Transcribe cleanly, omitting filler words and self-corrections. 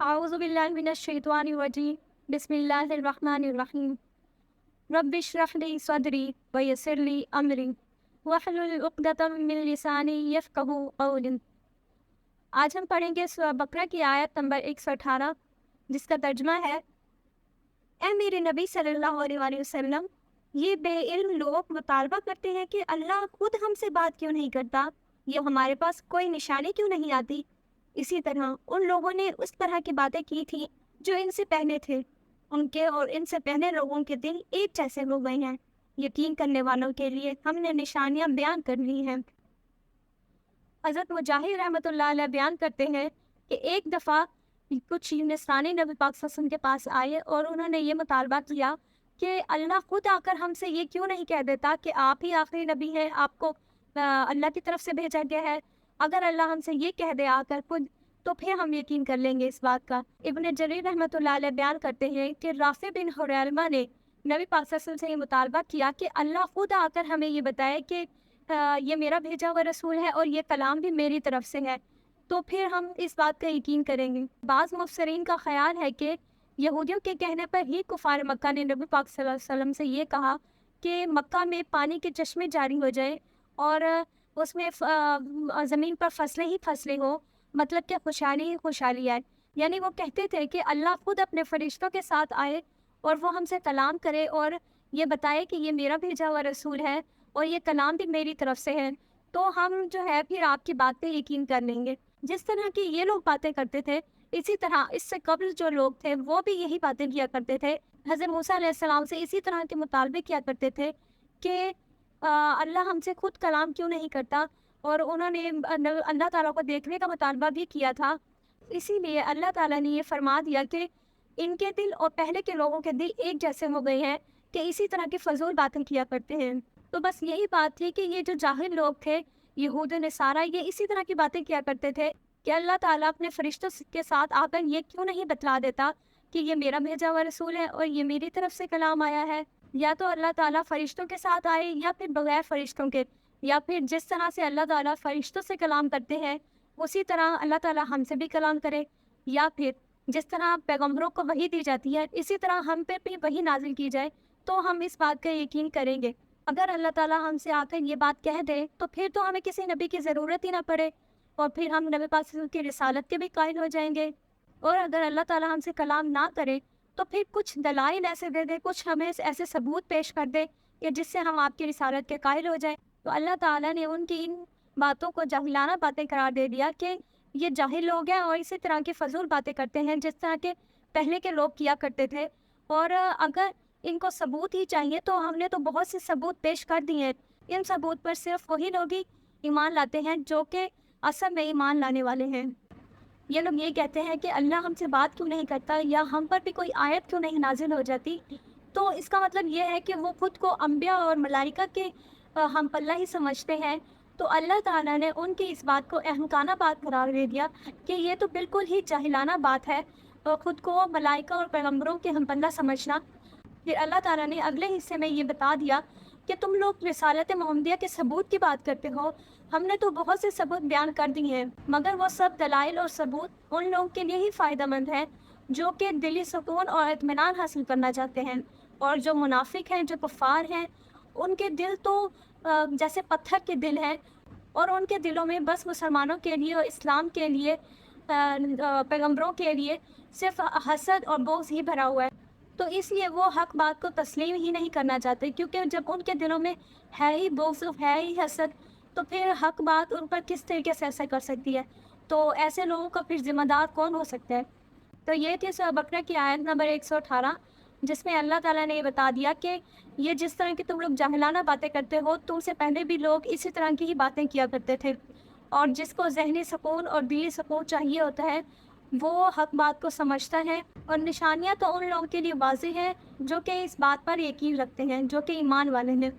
اعوذ باللہ من الشیطان الرجیم بسم اللہ الرحمن الرحیم رب اشرح لی صدری ویسر لی امری واحلل عقدۃ من لسانی یفقہوا قولی۔ آج ہم پڑھیں گے سورہ بقرہ کی آیت نمبر 118، جس کا ترجمہ ہے: اے میرے نبی صلی اللہ علیہ وآلہ وسلم، یہ بے علم لوگ مطالبہ کرتے ہیں کہ اللہ خود ہم سے بات کیوں نہیں کرتا، یہ ہمارے پاس کوئی نشانی کیوں نہیں آتی۔ اسی طرح ان لوگوں نے اس طرح کی باتیں کی تھی جو ان سے پہلے تھے، ان کے اور ان سے پہلے لوگوں کے دل ایک جیسے ہو گئے ہیں۔ یقین کرنے والوں کے لیے ہم نے نشانیاں بیان کر لی ہیں۔ حضرت مجاہد رحمۃ اللہ علیہ بیان کرتے ہیں کہ ایک دفعہ کچھ نصرانی نبی پاک صلی اللہ علیہ وسلم کے پاس آئے اور انہوں نے یہ مطالبہ کیا کہ اللہ خود آ کر ہم سے یہ کیوں نہیں کہہ دیتا کہ آپ ہی آخری نبی ہیں، آپ کو اللہ کی طرف سے بھیجا گیا ہے۔ اگر اللہ ہم سے یہ کہہ دے آ کر خود، تو پھر ہم یقین کر لیں گے اس بات کا۔ ابن جریر رحمۃ اللہ علیہ بیان کرتے ہیں کہ رافع بن حریمہ نے نبی پاک صلی اللہ علیہ وسلم سے یہ مطالبہ کیا کہ اللہ خود آ کر ہمیں یہ بتائے کہ یہ میرا بھیجا ہوا رسول ہے اور یہ کلام بھی میری طرف سے ہے، تو پھر ہم اس بات کا یقین کریں گے۔ بعض مفسرین کا خیال ہے کہ یہودیوں کے کہنے پر ہی کفار مکہ نے نبی پاک صلی اللہ علیہ وسلم سے یہ کہا کہ مکہ میں پانی کے چشمے جاری ہو جائیں اور اس میں زمین پر فصلیں ہی فصلیں ہوں، مطلب کہ خوشحالی ہی خوشحالی آئے۔ یعنی وہ کہتے تھے کہ اللہ خود اپنے فرشتوں کے ساتھ آئے اور وہ ہم سے کلام کرے اور یہ بتائے کہ یہ میرا بھیجا ہوا رسول ہے اور یہ کلام بھی میری طرف سے ہے، تو ہم جو ہے پھر آپ کی بات پہ یقین کر لیں گے۔ جس طرح کی یہ لوگ باتیں کرتے تھے، اسی طرح اس سے قبل جو لوگ تھے وہ بھی یہی باتیں کیا کرتے تھے، حضرت موسیٰ علیہ السلام سے اسی طرح کے مطالبے کیا کرتے تھے کہ اللہ ہم سے خود کلام کیوں نہیں کرتا، اور انہوں نے اللہ تعالیٰ کو دیکھنے کا مطالبہ بھی کیا تھا۔ اسی لیے اللہ تعالیٰ نے یہ فرما دیا کہ ان کے دل اور پہلے کے لوگوں کے دل ایک جیسے ہو گئے ہیں کہ اسی طرح کی فضول باتیں کیا کرتے ہیں۔ تو بس یہی بات تھی کہ یہ جو جاہل لوگ تھے، یہود و نصارہ، یہ اسی طرح کی باتیں کیا کرتے تھے کہ اللہ تعالیٰ اپنے فرشتوں کے ساتھ آ کر یہ کیوں نہیں بتلا دیتا کہ یہ میرا بھیجا ہوا رسول ہے اور یہ میری طرف سے کلام آیا ہے۔ یا تو اللہ تعالیٰ فرشتوں کے ساتھ آئے یا پھر بغیر فرشتوں کے، یا پھر جس طرح سے اللہ تعالیٰ فرشتوں سے کلام کرتے ہیں اسی طرح اللہ تعالیٰ ہم سے بھی کلام کرے، یا پھر جس طرح پیغمبروں کو وحی دی جاتی ہے اسی طرح ہم پہ بھی وحی نازل کی جائے، تو ہم اس بات کا یقین کریں گے۔ اگر اللہ تعالیٰ ہم سے آ کر یہ بات کہہ دے تو پھر تو ہمیں کسی نبی کی ضرورت ہی نہ پڑے، اور پھر ہم نبی پاک صلی اللہ علیہ وسلم کی رسالت کے بھی قائل ہو جائیں گے۔ اور اگر اللہ تعالیٰ ہم سے کلام نہ کرے تو پھر کچھ دلائل ایسے دے دے، کچھ ہمیں ایسے ثبوت پیش کر دے کہ جس سے ہم آپ کی رسالت کے قائل ہو جائیں، تو اللہ تعالیٰ نے ان کی ان باتوں کو جاہلانہ باتیں قرار دے دیا کہ یہ جاہل لوگ ہیں اور اسی طرح کی فضول باتیں کرتے ہیں جس طرح کے پہلے کے لوگ کیا کرتے تھے۔ اور اگر ان کو ثبوت ہی چاہیے تو ہم نے تو بہت سے ثبوت پیش کر دیے ہیں۔ ان ثبوت پر صرف وہی لوگ ہی ایمان لاتے ہیں جو کہ اصل میں ایمان لانے والے ہیں۔ یہ لوگ یہ کہتے ہیں کہ اللہ ہم سے بات کیوں نہیں کرتا، یا ہم پر بھی کوئی آیت کیوں نہیں نازل ہو جاتی، تو اس کا مطلب یہ ہے کہ وہ خود کو انبیاء اور ملائکہ کے ہم پلہ ہی سمجھتے ہیں۔ تو اللہ تعالیٰ نے ان کی اس بات کو احمقانہ بات قرار دے دیا کہ یہ تو بالکل ہی جاہلانہ بات ہے، خود کو ملائکہ اور پیغمبروں کے ہم پلہ سمجھنا۔ پھر اللہ تعالیٰ نے اگلے حصے میں یہ بتا دیا کہ تم لوگ رسالت محمدیہ کے ثبوت کی بات کرتے ہو، ہم نے تو بہت سے ثبوت بیان کر دی ہیں، مگر وہ سب دلائل اور ثبوت ان لوگوں کے لیے ہی فائدہ مند ہے جو کہ دلی سکون اور اطمینان حاصل کرنا چاہتے ہیں۔ اور جو منافق ہیں، جو کفار ہیں، ان کے دل تو جیسے پتھر کے دل ہیں، اور ان کے دلوں میں بس مسلمانوں کے لیے اور اسلام کے لیے، پیغمبروں کے لیے صرف حسد اور بغض ہی بھرا ہوا ہے۔ تو اس لیے وہ حق بات کو تسلیم ہی نہیں کرنا چاہتے، کیونکہ جب ان کے دلوں میں ہے ہی بغض، ہے ہی حسد، تو پھر حق بات ان پر کس طریقے سے اثر کر سکتی ہے؟ تو ایسے لوگوں کا پھر ذمہ دار کون ہو سکتا ہے؟ تو یہ تھی سورہ بقرہ کی آیت نمبر 118، جس میں اللہ تعالیٰ نے یہ بتا دیا کہ یہ جس طرح کی تم لوگ جاہلانہ باتیں کرتے ہو، تم سے پہلے بھی لوگ اسی طرح کی ہی باتیں کیا کرتے تھے، اور جس کو ذہنی سکون اور دلی سکون چاہیے ہوتا ہے وہ حق بات کو سمجھتا ہے۔ اور نشانیاں تو ان لوگوں کے لیے واضح ہیں جو کہ اس بات پر یقین رکھتے ہیں، جو کہ ایمان والے ہیں۔